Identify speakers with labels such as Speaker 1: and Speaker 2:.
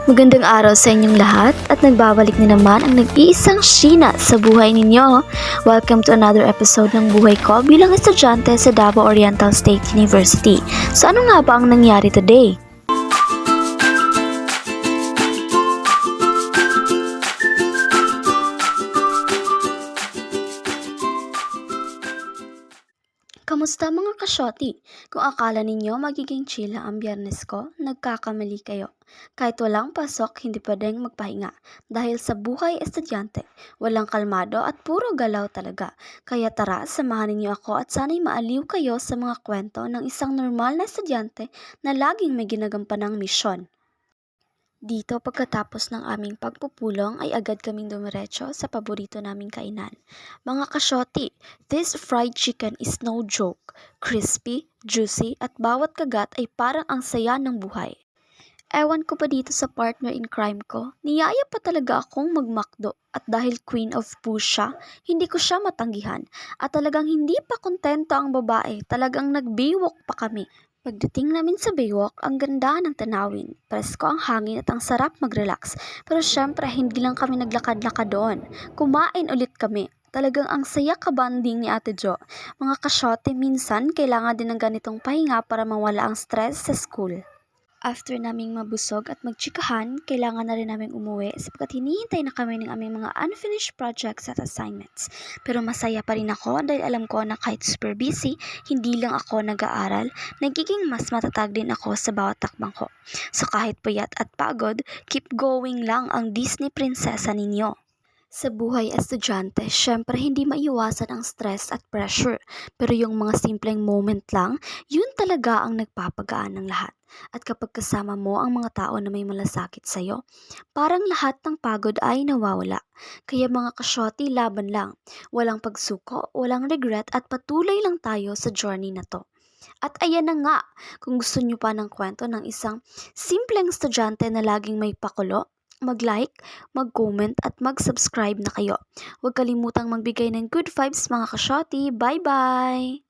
Speaker 1: Magandang araw sa inyong lahat at nagbabalik na naman ang nag-iisang Sheena sa buhay ninyo. Welcome to another episode ng buhay ko bilang estudyante sa Davao Oriental State University. So ano nga ba ang nangyari today? Kamusta mga kasyoti? Kung akala ninyo magiging chill ang biyernes ko, nagkakamali kayo. Kahit walang pasok, hindi pwedeng magpahinga. Dahil sa buhay estudyante, walang kalmado at puro galaw talaga. Kaya tara, samahan ninyo ako at sana'y maaliw kayo sa mga kwento ng isang normal na estudyante na laging may ginagampanang misyon. Dito pagkatapos ng aming pagpupulong ay agad kaming dumiretso sa paborito naming kainan. Mga kasyoti, this fried chicken is no joke. Crispy, juicy at bawat kagat ay parang ang saya ng buhay. Ewan ko pa dito sa partner in crime ko, niyaya pa talaga akong magmakdo at dahil queen of push siya, hindi ko siya matanggihan at talagang hindi pa kontento ang babae, talagang nagbiwok pa kami. Pagdating namin sa Baywalk, ang ganda ng tanawin, presko ang hangin at ang sarap mag-relax. Pero syempre, hindi lang kami naglakad-lakad doon. Kumain ulit kami. Talagang ang saya kabanding ni Ate Jo. Mga kasyote, minsan kailangan din ng ganitong pahinga para mawala ang stress sa school. After naming mabusog at magtsikahan, kailangan na rin naming umuwi sapagkat hinihintay na kami ng aming mga unfinished projects at assignments. Pero masaya pa rin ako dahil alam ko na kahit super busy, hindi lang ako nag-aaral, nagiging mas matatag din ako sa bawat takbang ko. So kahit puyat at pagod, keep going lang ang Disney prinsesa ninyo. Sa buhay estudyante, syempre hindi maiwasan ang stress at pressure. Pero yung mga simpleng moment lang, yun talaga ang nagpapagaan ng lahat. At kapag kasama mo ang mga tao na may malasakit sa'yo, parang lahat ng pagod ay nawawala. Kaya mga kasyoti, laban lang. Walang pagsuko, walang regret at patuloy lang tayo sa journey na to. At ayan na nga, kung gusto nyo pa ng kwento ng isang simpleng estudyante na laging may pakulo, mag-like, mag-comment at mag-subscribe na kayo. Huwag kalimutang magbigay ng good vibes mga kasyoti. Bye-bye!